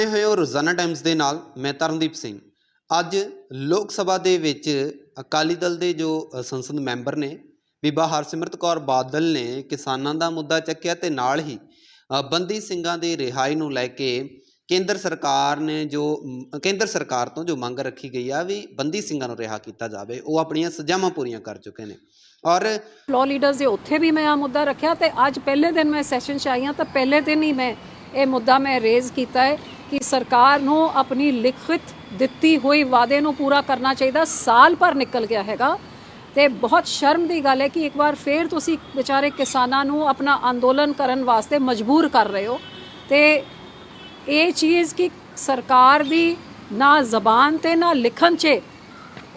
बने हुए हो रोजाना टाइम्स ਦੇ ਨਾਲ मैं तरनदीप ਸਿੰਘ। ਅੱਜ ਲੋਕ ਸਭਾ ਦੇ ਵਿੱਚ ਅਕਾਲੀ ਦਲ ਦੇ ਜੋ ਸੰਸਦ ਮੈਂਬਰ ਨੇ ਬੀਬਾ ਹਰਸਿਮਰਤ ਕੌਰ ਬਾਦਲ ਨੇ ਕਿਸਾਨਾਂ ਦਾ ਮੁੱਦਾ ਚੱਕਿਆ ਤੇ ਨਾਲ ਹੀ ਬੰਦੀ ਸਿੰਘਾਂ ਦੀ ਰਿਹਾਈ ਨੂੰ ਲੈ ਕੇ ਕੇਂਦਰ ਸਰਕਾਰ ਤੋਂ ਜੋ ਮੰਗ ਰੱਖੀ ਗਈ ਆ ਵੀ ਬੰਦੀ ਸਿੰਘਾਂ ਨੂੰ ਰਿਹਾ ਕੀਤਾ ਜਾਵੇ, ਉਹ ਆਪਣੀਆਂ ਸਜ਼ਾਵਾਂ ਪੂਰੀਆਂ ਕਰ ਚੁੱਕੇ ਨੇ। और लॉ लीडर्स के उत्थे भी मैं आ मुद्दा रखा तो अज पहले दिन मैं सैशन च आई हाँ तो पहले दिन ही मैं ये मुद्दा मैं रेज़ किया है कि सरकार नूं अपनी लिखित दिती हुई वादे नूं पूरा करना चाहिए। साल भर निकल गया हैगा तो बहुत शर्म की गल है कि एक बार फिर तुसी बेचारे किसानां नूं अपना अंदोलन करन वास्ते मजबूर कर रहे हो। तो ये चीज़ कि सरकार दी ना जबान ते ना लिखन च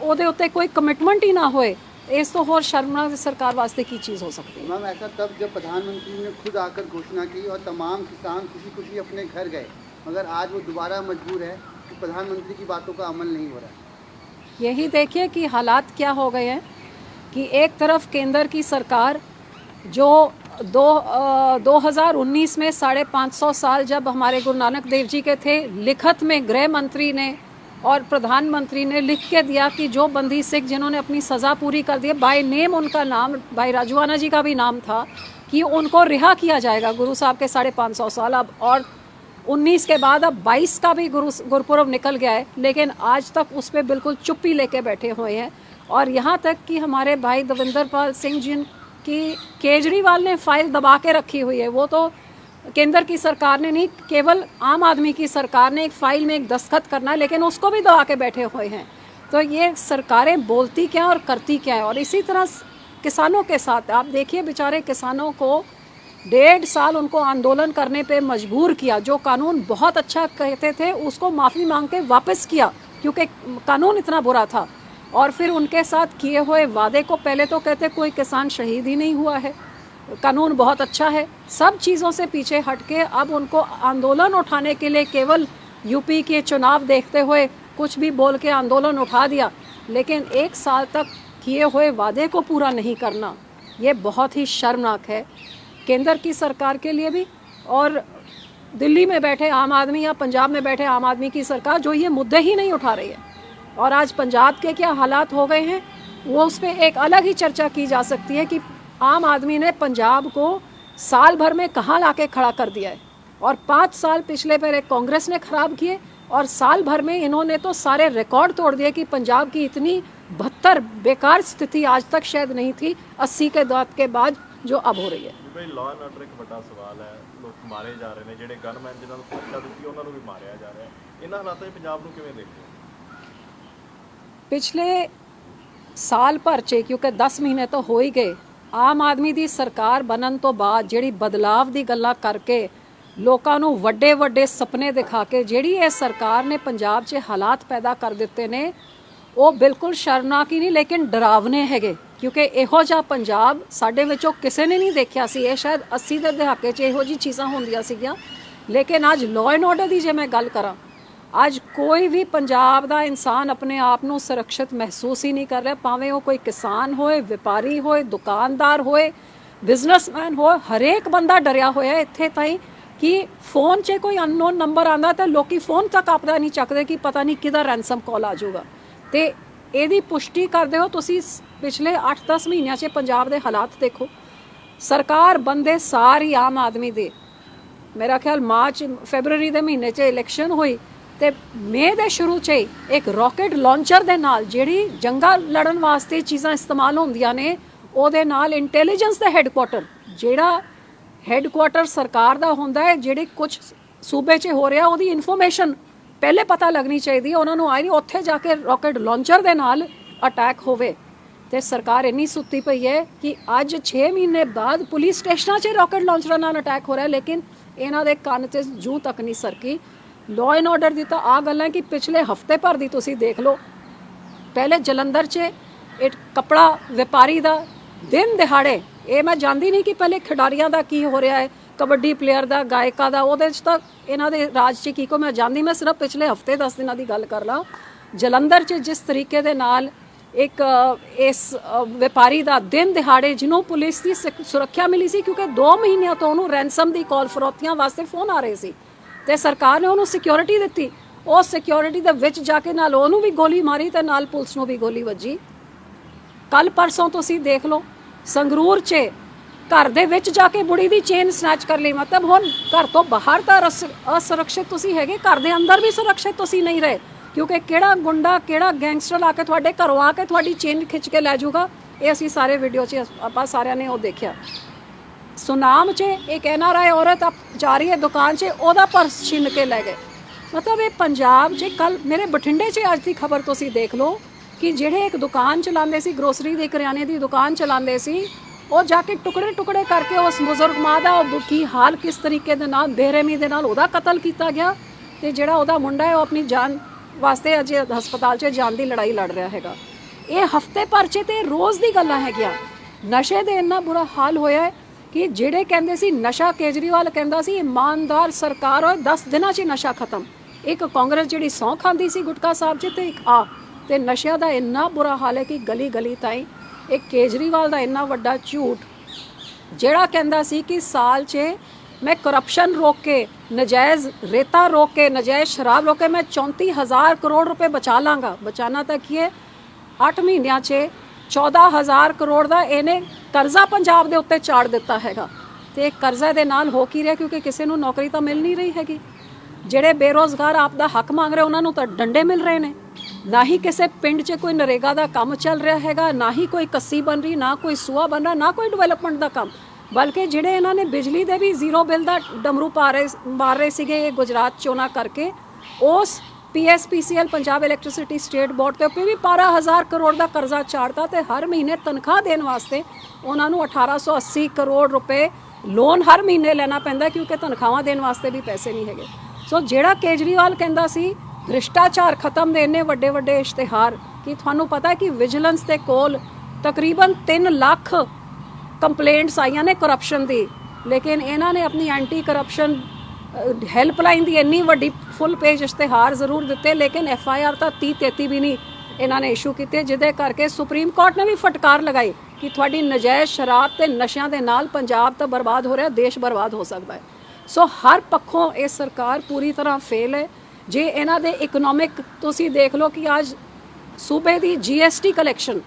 उहदे उत्ते कोई कमिटमेंट ही ना होए, इस तो होर शर्मनाक सरकार वास्ते की चीज़ हो सकती है। मैम ऐसा तब जब प्रधानमंत्री ने खुद आकर घोषणा की और तमाम किसान खुशी खुशी अपने घर गए, मगर आज वो दोबारा मजबूर है कि प्रधानमंत्री की बातों का अमल नहीं हो रहा है। यही देखिए कि हालात क्या हो गए हैं कि एक तरफ केंद्र की सरकार जो 2019 में 550 साल जब हमारे गुरु नानक देव जी के थे, लिखत में गृह मंत्री ने और प्रधानमंत्री ने लिख के दिया कि जो बंदी सिख जिन्होंने अपनी सज़ा पूरी कर दी, बाय नेम उनका नाम भाई राजूआना जी का भी नाम था, कि उनको रिहा किया जाएगा। गुरु साहब के 550 साल अब और 19 के बाद अब 22 का भी गुरुपुरब निकल गया है, लेकिन आज तक उस पर बिल्कुल चुप्पी लेके बैठे हुए हैं। और यहाँ तक कि हमारे भाई देवेंद्र पाल सिंह जिनकी केजरीवाल ने फाइल दबा के रखी हुई है, वो तो केंद्र की सरकार ने नहीं, केवल आम आदमी की सरकार ने एक फ़ाइल में एक दस्तखत करना है, लेकिन उसको भी दबा के बैठे हुए हैं। तो ये सरकारें बोलती क्या और करती क्या है। और इसी तरह किसानों के साथ आप देखिए, बेचारे किसानों को 1.5 साल उनको आंदोलन करने पे मजबूर किया। जो कानून बहुत अच्छा कहते थे उसको माफ़ी मांग के वापस किया क्योंकि कानून इतना बुरा था। और फिर उनके साथ किए हुए वादे को पहले तो कहते कोई किसान शहीद ही नहीं हुआ है, कानून बहुत अच्छा है। सब चीज़ों से पीछे हट के अब उनको आंदोलन उठाने के लिए केवल यूपी के चुनाव देखते हुए कुछ भी बोल के आंदोलन उठा दिया, लेकिन 1 साल तक किए हुए वादे को पूरा नहीं करना, ये बहुत ही शर्मनाक है केंद्र की सरकार के लिए भी और दिल्ली में बैठे आम आदमी या पंजाब में बैठे आम आदमी की सरकार जो ये मुद्दे ही नहीं उठा रही है। और आज पंजाब के क्या हालात हो गए हैं वो उस पर एक अलग ही चर्चा की जा सकती है कि आम आदमी ने पंजाब को साल भर में कहाँ लाके खड़ा कर दिया है। और 5 साल पिछले पर एक कांग्रेस ने ख़राब किए और साल भर में इन्होंने तो सारे रिकॉर्ड तोड़ दिए कि पंजाब की इतनी 72 बेकार स्थिति आज तक शायद नहीं थी 80 के दौर के बाद जो अब हो रही है। भाई लॉ एंड ऑर्डर एक बड़ा सवाल है, लोग मारे जा रहे हैं, ਜਿਹੜੇ ਗਨਮੈਨ ਜਿਨ੍ਹਾਂ ਨੂੰ ਸੁਰੱਖਿਆ ਦਿੱਤੀ ਉਹਨਾਂ ਨੂੰ ਵੀ ਮਾਰਿਆ ਜਾ ਰਿਹਾ ਹੈ। ਇਹਨਾਂ ਹਾਲਾਤਾਂ 'ਚ ਪੰਜਾਬ ਨੂੰ ਕਿਵੇਂ ਦੇਖਦੇ ਹੋ? पिछले साल भर च क्योंकि 10 महीने तो हो ही गए, आम आदमी दी सरकार बनन तो बाद ਜਿਹੜੀ ਬਦਲਾਵ ਦੀ ਗੱਲਾਂ ਕਰਕੇ ਲੋਕਾਂ ਨੂੰ ਵੱਡੇ ਵੱਡੇ ਸੁਪਨੇ ਦਿਖਾ ਕੇ ਜਿਹੜੀ ਇਹ ਸਰਕਾਰ ਨੇ ਪੰਜਾਬ 'ਚ ਹਾਲਾਤ ਪੈਦਾ ਕਰ ਦਿੱਤੇ ਨੇ ਉਹ ਬਿਲਕੁਲ ਸ਼ਰਮਨਾਕ ਹੀ ਨਹੀਂ ਲੇਕਿਨ ਡਰਾਵਨੇ ਹੈਗੇ। ਕਿਉਂਕਿ ਇਹੋ ਜਿਹਾ ਪੰਜਾਬ ਸਾਡੇ ਵਿੱਚੋਂ ਕਿਸੇ ਨੇ ਨਹੀਂ ਦੇਖਿਆ ਸੀ। ਇਹ ਸ਼ਾਇਦ 80 ਦੇ ਦਹਾਕੇ 'ਚ ਇਹੋ ਜਿਹੀ ਚੀਜ਼ਾਂ ਹੁੰਦੀਆਂ ਸੀਗੀਆਂ, ਲੇਕਿਨ ਅੱਜ ਲਾਅ ਐਂਡ ਆਰਡਰ ਦੀ ਜੇ ਮੈਂ ਗੱਲ ਕਰਾਂ, ਅੱਜ ਕੋਈ ਵੀ ਪੰਜਾਬ ਦਾ ਇਨਸਾਨ ਆਪਣੇ ਆਪ ਨੂੰ ਸੁਰੱਖਿਅਤ ਮਹਿਸੂਸ ਹੀ ਨਹੀਂ ਕਰ ਰਿਹਾ, ਭਾਵੇਂ ਉਹ ਕੋਈ ਕਿਸਾਨ ਹੋਏ, ਵਪਾਰੀ ਹੋਏ, ਦੁਕਾਨਦਾਰ ਹੋਏ, ਬਿਜ਼ਨਸਮੈਨ ਹੋਏ, ਹਰੇਕ ਬੰਦਾ ਡਰਿਆ ਹੋਇਆ ਇੱਥੇ ਤਾਈਂ ਕਿ ਫੋਨ 'ਚ ਕੋਈ ਅਨਨੋਨ ਨੰਬਰ ਆਉਂਦਾ ਤਾਂ ਲੋਕੀ ਫੋਨ ਤੱਕ ਆਪਦਾ ਨਹੀਂ ਚੱਕਦੇ ਕਿ ਪਤਾ ਨਹੀਂ ਕਿਹਦਾ ਰੈਂਸਮ ਕਾਲ ਆ ਜਾਊਗਾ। ਤੇ ਇਹਦੀ ਪੁਸ਼ਟੀ ਕਰਦੇ ਹੋ ਤੁਸੀਂ ਪਿਛਲੇ 8-10 ਮਹੀਨਿਆਂ 'ਚ ਪੰਜਾਬ ਦੇ ਹਾਲਾਤ ਦੇਖੋ। ਸਰਕਾਰ ਬੰਦੇ ਸਾਰੀ ਆਮ ਆਦਮੀ ਦੇ, ਮੇਰਾ ਖਿਆਲ ਮਾਰਚ ਫੈਬਰਵਰੀ ਦੇ ਮਹੀਨੇ 'ਚ ਇਲੈਕਸ਼ਨ ਹੋਈ ਤੇ ਮਈ ਦੇ ਸ਼ੁਰੂ 'ਚ ਹੀ ਇੱਕ ਰਾਕਟ ਲਾਂਚਰ ਦੇ ਨਾਲ ਜਿਹੜੀ ਜੰਗਾਂ ਲੜਨ ਵਾਸਤੇ ਚੀਜ਼ਾਂ ਇਸਤੇਮਾਲ ਹੁੰਦੀਆਂ ਨੇ ਉਹਦੇ ਨਾਲ ਇੰਟੈਲੀਜੈਂਸ ਦਾ ਹੈੱਡਕੁਆਟਰ, ਜਿਹੜਾ ਹੈੱਡਕੁਆਟਰ ਸਰਕਾਰ ਦਾ ਹੁੰਦਾ ਹੈ, ਜਿਹੜੇ ਕੁਝ ਸੂਬੇ 'ਚ ਹੋ ਰਿਹਾ ਉਹਦੀ ਇਨਫੋਰਮੇਸ਼ਨ ਪਹਿਲੇ ਪਤਾ ਲੱਗਣੀ ਚਾਹੀਦੀ ਹੈ, ਉਹਨਾਂ ਨੂੰ ਆਈ ਨਹੀਂ ਉੱਥੇ ਜਾ ਕੇ ਰਾਕਟ ਲਾਂਚਰ ਦੇ ਨਾਲ ਅਟੈਕ ਹੋਵੇ। ਤੇ ਸਰਕਾਰ ਇੰਨੀ ਸੁੱਤੀ ਪਈ ਹੈ ਕਿ ਅੱਜ 6 ਮਹੀਨੇ ਬਾਅਦ ਪੁਲਿਸ ਸਟੇਸ਼ਨਾਂ 'ਚ ਰਾਕਟ ਲਾਂਚਰਾਂ ਨਾਲ ਅਟੈਕ ਹੋ ਰਿਹਾ, ਲੇਕਿਨ ਇਹਨਾਂ ਦੇ ਕੰਨ 'ਤੇ ਜੂੰ ਤੱਕ ਨਹੀਂ ਸਰਕੀ। ਲਾਅ ਐਂਡ ਆਰਡਰ ਦੀ ਤਾਂ ਆ ਗੱਲਾਂ ਕਿ ਪਿਛਲੇ ਹਫਤੇ ਭਰ ਦੀ ਤੁਸੀਂ ਦੇਖ ਲਓ। ਪਹਿਲੇ ਜਲੰਧਰ 'ਚ ਇੱਕ ਕੱਪੜਾ ਵਪਾਰੀ ਦਾ ਦਿਨ ਦਿਹਾੜੇ, ਇਹ ਮੈਂ ਜਾਣਦੀ ਨਹੀਂ ਕਿ ਪਹਿਲੇ ਖਿਡਾਰੀਆਂ ਦਾ ਕੀ ਹੋ ਰਿਹਾ ਹੈ, ਕਬੱਡੀ ਪਲੇਅਰ ਦਾ, ਗਾਇਕਾਂ ਦਾ, ਉਹਦੇ 'ਚ ਤਾਂ ਇਹਨਾਂ ਦੇ ਰਾਜ 'ਚ ਕੀ ਕੋ ਮੈਂ ਜਾਣਦੀ, ਮੈਂ ਸਿਰਫ ਪਿਛਲੇ ਹਫਤੇ 10 ਦਿਨਾਂ ਦੀ ਗੱਲ ਕਰ ਲਾਂ। ਜਲੰਧਰ 'ਚ ਜਿਸ ਤਰੀਕੇ ਦੇ ਨਾਲ एक इस व्यापारी का दिन दिहाड़े जिन्होंने पुलिस की सुरक्षा मिली सी क्योंकि 2 महीनों तो उन्होंने रैंसम की कॉल फरौतियां वास्ते फोन आ रहे सी ਤੇ ਸਰਕਾਰ ਨੇ ਉਹਨੂੰ ਸਿਕਿਉਰਿਟੀ ਦਿੱਤੀ। ਉਹ ਸਿਕਿਉਰਿਟੀ ਦੇ ਵਿੱਚ ਜਾ ਕੇ ਨਾਲ ਉਹਨੂੰ ਵੀ ਗੋਲੀ ਮਾਰੀ ਤੇ ਨਾਲ ਪੁਲਿਸ ਨੂੰ ਵੀ ਗੋਲੀ ਵੱਜੀ। ਕੱਲ ਪਰਸੋਂ ਤੁਸੀਂ ਦੇਖ ਲਓ ਸੰਗਰੂਰ 'ਚ ਘਰ ਦੇ ਵਿੱਚ ਜਾ ਕੇ ਬੁੜੀ ਦੀ ਚੇਨ ਸਨੈਚ ਕਰ ਲਈ। ਮਤਲਬ ਹੁਣ ਘਰ ਤੋਂ ਬਾਹਰ ਤਾਂ ਅਸੁਰੱਖਿਅਤ ਤੁਸੀਂ ਹੈਗੇ, ਘਰ ਦੇ ਅੰਦਰ ਵੀ ਸੁਰੱਖਿਅਤ ਤੁਸੀਂ ਨਹੀਂ ਰਹੇ, ਕਿਉਂਕਿ ਕਿਹੜਾ ਗੁੰਡਾ ਕਿਹੜਾ ਗੈਂਗਸਟਰ ਆ ਕੇ ਤੁਹਾਡੇ ਘਰੋਂ ਆ ਕੇ ਤੁਹਾਡੀ ਚੇਨ ਖਿੱਚ ਕੇ ਲੈ ਜਾਊਗਾ। ਇਹ ਅਸੀਂ ਸਾਰੇ ਵੀਡੀਓ 'ਚ ਆਪਾਂ ਸਾਰਿਆਂ ਨੇ ਉਹ ਦੇਖਿਆ। ਸੁਨਾਮ 'ਚ ਇੱਕ NRI ਔਰਤ ਜਾ ਰਹੀ ਹੈ ਦੁਕਾਨ 'ਚ, ਉਹਦਾ ਪਰਸ ਛਿਨ ਕੇ ਲੈ ਗਏ। ਮਤਲਬ ਇਹ ਪੰਜਾਬ 'ਚ ਕੱਲ ਮੇਰੇ ਬਠਿੰਡੇ 'ਚ ਅੱਜ ਦੀ ਖਬਰ ਤੁਸੀਂ ਦੇਖ ਲਓ ਕਿ ਜਿਹੜੇ ਇੱਕ ਦੁਕਾਨ ਚਲਾਉਂਦੇ ਸੀ, ਗਰੋਸਰੀ ਦੀ ਕਰਿਆਨੇ ਦੀ ਦੁਕਾਨ ਚਲਾਉਂਦੇ ਸੀ, ਉਹ ਜਾ ਕੇ ਟੁਕੜੇ ਟੁਕੜੇ ਕਰਕੇ ਉਸ ਬਜ਼ੁਰਗ ਮਾਂ ਦਾ ਕੀ ਹਾਲ ਕਿਸ ਤਰੀਕੇ ਦੇ ਨਾਲ ਬੇਰਹਿਮੀ ਦੇ ਨਾਲ ਉਹਦਾ ਕਤਲ ਕੀਤਾ ਗਿਆ। ਤੇ ਜਿਹੜਾ ਉਹਦਾ ਮੁੰਡਾ ਹੈ ਉਹ ਆਪਣੀ ਜਾਨ ਵਾਸਤੇ ਅਜੇ ਹਸਪਤਾਲ 'ਚ ਜਾਨ ਦੀ ਲੜਾਈ ਲੜ ਰਿਹਾ ਹੈਗਾ। ਇਹ ਹਫਤੇ ਭਰ 'ਚ ਤੇ ਰੋਜ਼ ਦੀ ਗੱਲਾਂ ਹੈਗੀਆਂ। ਨਸ਼ੇ ਦੇ ਇੰਨਾ ਬੁਰਾ ਹਾਲ ਹੋਇਆ ਕਿ ਜਿਹੜੇ ਕਹਿੰਦੇ ਸੀ ਨਸ਼ਾ, ਕੇਜਰੀਵਾਲ ਕਹਿੰਦਾ ਸੀ ਇਮਾਨਦਾਰ ਸਰਕਾਰ ਹੋਏ 10 ਦਿਨਾਂ 'ਚ ਨਸ਼ਾ ਖਤਮ। ਇੱਕ ਕਾਂਗਰਸ ਜਿਹੜੀ ਸਹੁੰ ਖਾਂਦੀ ਸੀ ਗੁਟਕਾ ਸਾਹਿਬ 'ਚ ਤੇ ਇੱਕ ਤੇ ਨਸ਼ਿਆਂ ਦਾ ਇੰਨਾ ਬੁਰਾ ਹਾਲ ਹੈ ਕਿ ਗਲੀ ਗਲੀ ਤਾਈਂ ਇਹ ਕੇਜਰੀਵਾਲ ਦਾ ਇੰਨਾ ਵੱਡਾ ਝੂਠ, ਜਿਹੜਾ ਕਹਿੰਦਾ ਸੀ ਕਿ ਸਾਲ 'ਚ ਮੈਂ ਕਰਪਸ਼ਨ ਰੋਕ ਕੇ, ਨਜਾਇਜ਼ ਰੇਤਾ ਰੋਕ ਕੇ, ਨਜਾਇਜ਼ ਸ਼ਰਾਬ ਰੋਕ ਕੇ ਮੈਂ 34,000 ਕਰੋੜ ਰੁਪਏ ਬਚਾ ਲਾਂਗਾ। ਬਚਾਣਾ ਤਾਂ ਕੀ ਹੈ, 8 ਮਹੀਨਿਆਂ 'ਚ 14,000 ਕਰੋੜ ਦਾ ਇਹਨੇ ਕਰਜ਼ਾ ਪੰਜਾਬ ਦੇ ਉੱਤੇ ਚਾੜ ਦਿੱਤਾ ਹੈਗਾ। ਤੇ ਕਰਜ਼ੇ ਦੇ ਨਾਲ ਹੋ ਕੀ ਰਿਹਾ, ਕਿਉਂਕਿ ਕਿਸੇ ਨੂੰ ਨੌਕਰੀ ਤਾਂ ਮਿਲ ਨਹੀਂ ਰਹੀ ਹੈਗੀ। ਜਿਹੜੇ ਬੇਰੋਜ਼ਗਾਰ ਆਪ ਦਾ ਹੱਕ ਮੰਗ ਰਹੇ ਉਹਨਾਂ ਨੂੰ ਤਾਂ ਡੰਡੇ ਮਿਲ ਰਹੇ ਨੇ। ਨਾ ਹੀ ਕਿਸੇ ਪਿੰਡ 'ਚ ਕੋਈ ਨਰੇਗਾ ਦਾ ਕੰਮ ਚੱਲ ਰਿਹਾ ਹੈਗਾ, ਨਾ ਹੀ ਕੋਈ ਕੱਸੀ ਬਣ ਰਹੀ, ਨਾ ਕੋਈ ਸੂਆ ਬਣ ਰਿਹਾ, ਨਾ ਕੋਈ ਡਿਵੈਲਪਮੈਂਟ ਦਾ ਕੰਮ। ਬਲਕਿ ਜਿਹੜੇ ਇਹਨਾਂ ਨੇ ਬਿਜਲੀ ਦੇ ਵੀ ਜ਼ੀਰੋ ਬਿੱਲ ਦਾ ਡਮਰੂ ਮਾਰ ਰਹੇ ਸੀਗੇ ਗੁਜਰਾਤ ਚੋਣਾਂ ਕਰਕੇ, ਉਸ PSPCL Punjab electricity state board ਦੇ ਉੱਤੇ ਵੀ 12,000 ਕਰੋੜ ਦਾ ਕਰਜ਼ਾ ਚਾੜਤਾ। ਤੇ ਹਰ ਮਹੀਨੇ ਤਨਖਾਹ ਦੇਣ ਵਾਸਤੇ ਉਹਨਾਂ ਨੂੰ 1880 ਕਰੋੜ ਰੁਪਏ ਲੋਨ ਹਰ ਮਹੀਨੇ ਲੈਣਾ ਪੈਂਦਾ, ਕਿਉਂਕਿ ਤਨਖਾਹਾਂ ਦੇਣ ਵਾਸਤੇ ਵੀ ਪੈਸੇ ਨਹੀਂ ਹੈਗੇ। ਸੋ ਜਿਹੜਾ ਕੇਜਰੀਵਾਲ ਕਹਿੰਦਾ ਸੀ ਭ੍ਰਿਸ਼ਟਾਚਾਰ ਖਤਮ ਦੇ ਇੰਨੇ ਵੱਡੇ ਵੱਡੇ ਇਸ਼ਤਿਹਾਰ, ਕਿ ਤੁਹਾਨੂੰ ਪਤਾ ਕਿ ਵਿਜੀਲੈਂਸ ਦੇ ਕੋਲ ਤਕਰੀਬਨ 3 ਲੱਖ ਕੰਪਲੇਂਟਸ ਆਈਆਂ ਨੇ ਕਰਪਸ਼ਨ ਦੀ, ਲੇਕਿਨ ਇਹਨਾਂ ਨੇ ਆਪਣੀ ਐਂਟੀ ਕਰਪਸ਼ਨ ਹੈਲਪਲਾਈਨ ਦੀ ਇੰਨੀ ਵੱਡੀ ਫੁੱਲ ਪੇਜ ਇਸ਼ਤਿਹਾਰ ਜ਼ਰੂਰ ਦਿੱਤੇ, ਲੇਕਿਨ FIR ਤਾਂ 30-33 ਵੀ ਨਹੀਂ ਇਹਨਾਂ ਨੇ ਇਸ਼ੂ ਕੀਤੇ, ਜਿਹਦੇ ਕਰਕੇ ਸੁਪਰੀਮ ਕੋਰਟ ਨੇ ਵੀ ਫਟਕਾਰ ਲਗਾਈ ਕਿ ਤੁਹਾਡੀ ਨਜਾਇਜ਼ ਸ਼ਰਾਬ ਤੇ ਨਸ਼ਿਆਂ ਦੇ ਨਾਲ ਪੰਜਾਬ ਤਾਂ ਬਰਬਾਦ ਹੋ ਰਿਹਾ, ਦੇਸ਼ ਬਰਬਾਦ ਹੋ ਸਕਦਾ ਹੈ। ਸੋ ਹਰ ਪੱਖੋਂ ਇਹ ਸਰਕਾਰ ਪੂਰੀ ਤਰ੍ਹਾਂ ਫੇਲ ਹੈ। ਜੇ ਇਹਨਾਂ ਦੇ ਇਕਨੋਮਿਕ ਤੁਸੀਂ ਦੇਖ ਲਓ ਕਿ ਅੱਜ ਸੂਬੇ ਦੀ GST ਕਲੈਕਸ਼ਨ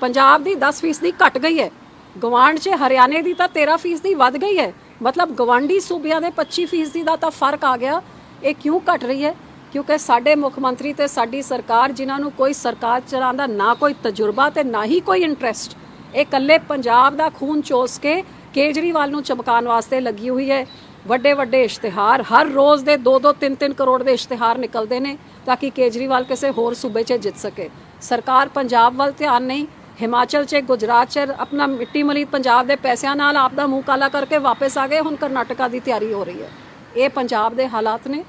ਪੰਜਾਬ ਦੀ 10% ਘਟ ਗਈ ਹੈ, ਗਵਾਂਢ 'ਚ ਹਰਿਆਣੇ ਦੀ ਤਾਂ 13% ਵੱਧ ਗਈ ਹੈ। ਮਤਲਬ ਗਵਾਂਢੀ ਸੂਬਿਆਂ ਦੇ 25% ਦਾ ਤਾਂ ਫਰਕ ਆ ਗਿਆ। ਇਹ ਕਿਉਂ ਘਟ ਰਹੀ ਹੈ? ਕਿਉਂਕਿ ਸਾਡੇ ਮੁੱਖ ਮੰਤਰੀ ਤੇ ਸਾਡੀ ਸਰਕਾਰ, ਜਿਨ੍ਹਾਂ ਨੂੰ ਕੋਈ ਸਰਕਾਰ ਚਲਾਉਣ ਦਾ ਨਾ ਕੋਈ ਤਜਰਬਾ ਤੇ ਨਾ ਹੀ ਕੋਈ ਇੰਟਰਸਟ, ਇਹ ਇਕੱਲੇ ਪੰਜਾਬ ਦਾ ਖੂਨ ਚੋਸ ਕੇ ਕੇਜਰੀਵਾਲ ਨੂੰ ਚਮਕਾਉਣ ਵਾਸਤੇ ਲੱਗੀ ਹੋਈ ਹੈ। ਵੱਡੇ ਵੱਡੇ ਇਸ਼ਤਿਹਾਰ ਹਰ ਰੋਜ਼ ਦੇ 2-2 3-3 ਕਰੋੜ ਦੇ ਇਸ਼ਤਿਹਾਰ ਨਿਕਲਦੇ ਨੇ ਤਾਂ ਕਿ ਕੇਜਰੀਵਾਲ ਕਿਸੇ ਹੋਰ ਸੂਬੇ 'ਚ ਜਿੱਤ ਸਕੇ। ਸਰਕਾਰ ਪੰਜਾਬ ਵੱਲ ਧਿਆਨ ਨਹੀਂ, ਹਿਮਾਚਲ 'ਚ, ਗੁਜਰਾਤ 'ਚ ਆਪਣਾ ਮਿੱਟੀ ਮਲੀ ਪੰਜਾਬ ਦੇ ਪੈਸਿਆਂ ਨਾਲ ਆਪ ਦਾ ਮੂੰਹ ਕਾਲਾ ਕਰਕੇ ਵਾਪਸ ਆ ਗਏ। ਹੁਣ ਕਰਨਾਟਕਾ ਦੀ ਤਿਆਰੀ ਹੋ ਰਹੀ ਹੈ। ਇਹ ਪੰਜਾਬ ਦੇ ਹਾਲਾਤ ਨੇ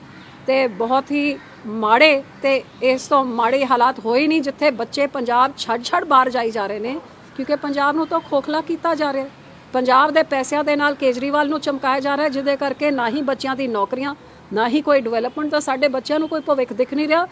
ਤੇ ਬਹੁਤ ਹੀ ਮਾੜੇ, ਤੇ ਇਸ ਤੋਂ ਮਾੜੇ ਹਾਲਾਤ ਹੋਏ ਨਹੀਂ ਜਿੱਥੇ ਬੱਚੇ ਪੰਜਾਬ ਛੱਡ ਬਾਹਰ ਜਾਈ ਜਾ ਰਹੇ ਨੇ, ਕਿਉਂਕਿ ਪੰਜਾਬ ਨੂੰ ਤਾਂ ਖੋਖਲਾ ਕੀਤਾ ਜਾ ਰਿਹਾ। ਪੰਜਾਬ ਦੇ ਪੈਸਿਆਂ ਦੇ ਨਾਲ ਕੇਜਰੀਵਾਲ ਨੂੰ ਚਮਕਾਇਆ ਜਾ ਰਿਹਾ, ਜਿਹਦੇ ਕਰਕੇ ਨਾ ਹੀ ਬੱਚਿਆਂ ਦੀ ਨੌਕਰੀਆਂ, ਨਾ ਹੀ ਕੋਈ ਡਿਵੈਲਪਮੈਂਟ। ਤਾਂ ਸਾਡੇ ਬੱਚਿਆਂ ਨੂੰ ਕੋਈ ਭਵਿੱਖ ਦਿਖ ਨਹੀਂ ਰਿਹਾ।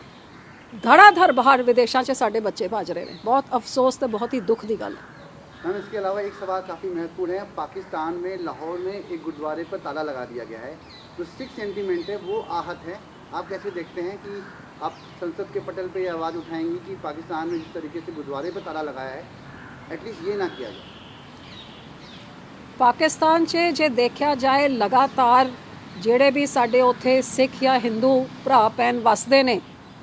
ਧੜਾਧੜ ਬਾਹਰ ਵਿਦੇਸ਼ਾਂ 'ਚ ਸਾਡੇ ਬੱਚੇ ਭੱਜ ਰਹੇ ਨੇ। ਬਹੁਤ ਅਫਸੋਸ ਤੇ बहुत ही दुख की गल है। मैम, इसके अलावा एक सवाल काफ़ी महत्वपूर्ण है। पाकिस्तान में लाहौर में एक गुरुद्वारे पर ताला लगा दिया गया है, जो सिख सेंटीमेंट है वो आहत है। आप कैसे देखते हैं कि आप संसद के पटल पर ये आवाज़ उठाएंगी कि पाकिस्तान में जिस तरीके से गुरुद्वारे पर ताला लगाया है, एटलीस्ट ये ना किया जाए? ਪਾਕਿਸਤਾਨ 'ਚ ਜੇ ਦੇਖਿਆ ਜਾਏ ਲਗਾਤਾਰ ਜਿਹੜੇ ਵੀ ਸਾਡੇ ਉੱਥੇ ਸਿੱਖ ਜਾਂ ਹਿੰਦੂ ਭਰਾ ਭੈਣ ਵਸਦੇ ਨੇ,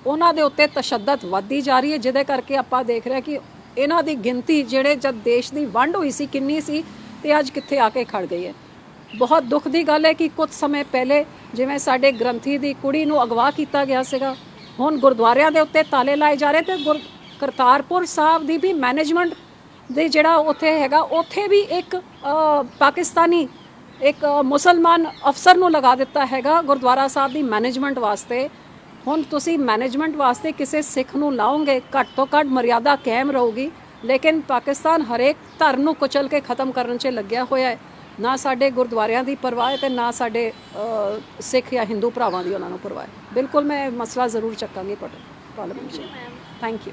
ਉਹਨਾਂ ਦੇ ਉੱਤੇ ਤਸ਼ੱਦਦ ਵੱਧਦੀ ਜਾ ਰਹੀ ਹੈ, ਜਿਹਦੇ ਕਰਕੇ ਆਪਾਂ ਦੇਖ ਰਹੇ ਕਿ ਇਹਨਾਂ ਦੀ ਗਿਣਤੀ ਜਿਹੜੇ ਜਦ ਦੇਸ਼ ਦੀ ਵੰਡ ਹੋਈ ਸੀ ਕਿੰਨੀ ਸੀ ਤੇ ਅੱਜ ਕਿੱਥੇ ਆ ਕੇ ਖੜ ਗਈ ਹੈ। ਬਹੁਤ ਦੁੱਖ ਦੀ ਗੱਲ ਹੈ ਕਿ ਕੁਝ ਸਮੇਂ ਪਹਿਲੇ ਜਿਵੇਂ ਸਾਡੇ ਗ੍ਰੰਥੀ ਦੀ ਕੁੜੀ ਨੂੰ ਅਗਵਾ ਕੀਤਾ ਗਿਆ ਸੀਗਾ, ਹੁਣ ਗੁਰਦੁਆਰਿਆਂ ਦੇ ਉੱਤੇ ਤਾਲੇ ਲਾਏ ਜਾ ਰਹੇ ਤੇ ਕਰਤਾਰਪੁਰ ਸਾਹਿਬ ਦੀ ਵੀ ਮੈਨੇਜਮੈਂਟ ਦੇ ਜਿਹੜਾ ਉੱਥੇ ਹੈਗਾ, ਉੱਥੇ ਵੀ ਇੱਕ ਪਾਕਿਸਤਾਨੀ ਇੱਕ ਮੁਸਲਮਾਨ ਅਫਸਰ ਨੂੰ ਲਗਾ ਦਿੱਤਾ ਹੈਗਾ ਗੁਰਦੁਆਰਾ ਸਾਹਿਬ ਦੀ ਮੈਨੇਜਮੈਂਟ ਵਾਸਤੇ। ਹੁਣ ਤੁਸੀਂ ਮੈਨੇਜਮੈਂਟ ਵਾਸਤੇ ਕਿਸੇ ਸਿੱਖ ਨੂੰ ਲਾਓਗੇ, ਘੱਟ ਤੋਂ ਘੱਟ ਮਰਿਆਦਾ ਕਾਇਮ ਰਹੂਗੀ, ਲੇਕਿਨ ਪਾਕਿਸਤਾਨ ਹਰੇਕ ਧਰਮ ਨੂੰ ਕੁਚਲ ਕੇ ਖਤਮ ਕਰਨ 'ਚ ਲੱਗਿਆ ਹੋਇਆ ਹੈ। ਨਾ ਸਾਡੇ ਗੁਰਦੁਆਰਿਆਂ ਦੀ ਪਰਵਾਹ ਹੈ ਤੇ ਨਾ ਸਾਡੇ ਸਿੱਖ ਜਾਂ ਹਿੰਦੂ ਭਰਾਵਾਂ ਦੀ ਉਹਨਾਂ ਨੂੰ ਪਰਵਾਹ ਹੈ। ਬਿਲਕੁਲ ਮੈਂ ਮਸਲਾ ਜ਼ਰੂਰ ਚੱਕਾਂਗੀ ਪਾਰਲੀਮੈਂਟ 'ਚ। Thank you.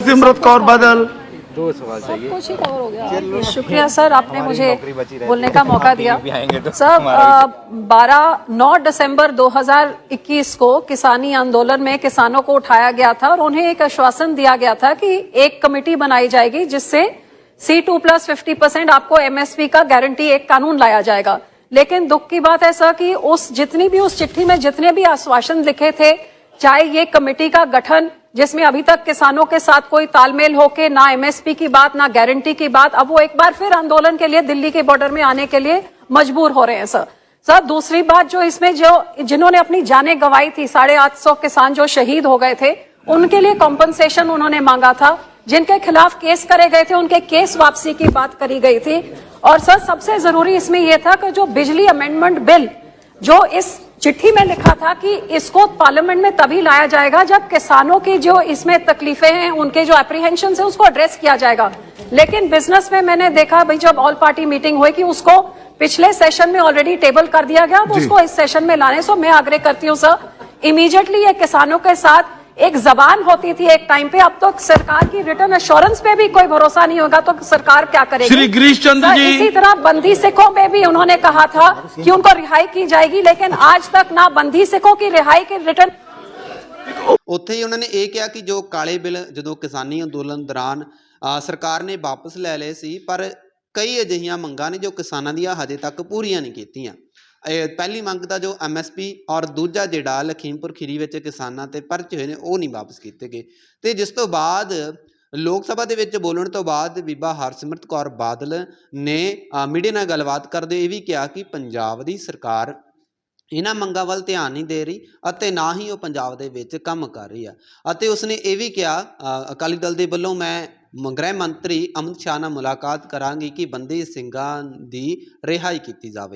ਸਿਮਰਤ ਕੌਰ ਬਾਦਲ दो सवाल सब चाहिए। कुछ ही कवर हो गया। शुक्रिया सर, आपने मुझे बोलने का मौका दिया। भी आएंगे तो सर 9 दिसंबर 2021 को किसानी आंदोलन में किसानों को उठाया गया था और उन्हें एक आश्वासन दिया गया था कि एक कमेटी बनाई जाएगी जिससे C2+50% आपको MSP का गारंटी एक कानून लाया जाएगा। लेकिन दुख की बात है सर कि उस चिट्ठी में जितने भी आश्वासन लिखे थे, चाहे ये कमेटी का गठन जिसमें अभी तक किसानों के साथ कोई तालमेल होके ना MSP की बात ना गारंटी की बात, अब वो एक बार फिर आंदोलन के लिए दिल्ली के बॉर्डर में आने के लिए मजबूर हो रहे हैं सर। दूसरी बात जो इसमें जिन्होंने अपनी जानें गंवाई थी, 850 किसान जो शहीद हो गए थे, उनके लिए कॉम्पनसेशन उन्होंने मांगा था। जिनके खिलाफ केस करे गए थे उनके केस वापसी की बात करी गई थी। और सर सबसे जरूरी इसमें यह था कि जो बिजली अमेंडमेंट बिल जो इस चिट्ठी में लिखा था कि इसको पार्लियामेंट में तभी लाया जाएगा जब किसानों की जो इसमें तकलीफें हैं, उनके जो एप्रीहेंशन है, उसको एड्रेस किया जाएगा। लेकिन बिजनेस में मैंने देखा भाई जब ऑल पार्टी मीटिंग हुई कि उसको पिछले सेशन में ऑलरेडी टेबल कर दिया गया, अब उसको इस सेशन में लाने। सो मैं आग्रह करती हूँ सर, इमीडिएटली ये किसानों के साथ एक जबान होती थी एक टाइम पे, अब तो सरकार की रिटर्न एश्योरेंस पे भी कोई भरोसा नहीं होगा तो सरकार क्या करेगी। श्री गिरीश चंद्र जी, इसी तरह बंदी सिखों पे भी उन्होंने कहा था कि उनको रिहाई की जाएगी, लेकिन आज तक ना बंदी सिखों की रिहाई की रिटर्न। ਉੱਥੇ ਹੀ ਉਹਨਾਂ ਨੇ ਇਹ ਕਿਹਾ ਕਿ ਜੋ ਕਾਲੇ ਬਿੱਲ ਜਦੋਂ ਕਿਸਾਨੀ ਅੰਦੋਲਨ ਦੌਰਾਨ ਸਰਕਾਰ ਨੇ ਵਾਪਸ ਲੈ ਲਏ ਸੀ, ਪਰ ਕਈ ਅਜਿਹੀਆਂ ਮੰਗਾਂ ਨੇ ਜੋ ਕਿਸਾਨਾਂ ਦੀਆਂ ਹਜੇ ਤੱਕ ਪੂਰੀਆਂ ਨਹੀਂ ਕੀਤੀਆਂ। ਪਹਿਲੀ ਮੰਗ ਤਾਂ ਜੋ MSP ਔਰ ਦੂਜਾ ਜਿਹੜਾ ਲਖੀਮਪੁਰ ਖੀਰੀ ਵਿੱਚ ਕਿਸਾਨਾਂ ਤੇ ਪਰਚੇ ਹੋਏ ਨੇ ਉਹ ਨਹੀਂ ਵਾਪਸ ਕੀਤੇ ਗਏ। ਤੇ ਜਿਸ ਤੋਂ ਬਾਅਦ ਲੋਕ ਸਭਾ ਦੇ ਵਿੱਚ ਬੋਲਣ ਤੋਂ ਬਾਅਦ ਬੀਬਾ ਹਰਸਿਮਰਤ ਕੌਰ ਬਾਦਲ ਨੇ ਮੀਡੀਆ ਨਾਲ ਗੱਲਬਾਤ ਕਰਦੇ ਇਹ ਵੀ ਕਿਹਾ ਕਿ ਪੰਜਾਬ ਦੀ ਸਰਕਾਰ ਇਹਨਾਂ ਮੰਗਾਂ ਵੱਲ ਧਿਆਨ ਨਹੀਂ ਦੇ ਰਹੀ ਅਤੇ ਨਾ ਹੀ ਉਹ ਪੰਜਾਬ ਦੇ ਵਿੱਚ ਕੰਮ ਕਰ ਰਹੀ ਆ। ਅਤੇ ਉਸਨੇ ਇਹ ਵੀ ਕਿਹਾ ਅਕਾਲੀ ਦਲ ਦੇ ਵੱਲੋਂ ਮੈਂ ਗ੍ਰਹਿ ਮੰਤਰੀ ਅਮਿਤ ਸ਼ਾਹ ਨਾਲ ਮੁਲਾਕਾਤ ਕਰਾਂਗੀ ਕਿ ਬੰਦੀ ਸਿੰਘਾਂ ਦੀ ਰਿਹਾਈ ਕੀਤੀ ਜਾਵੇ।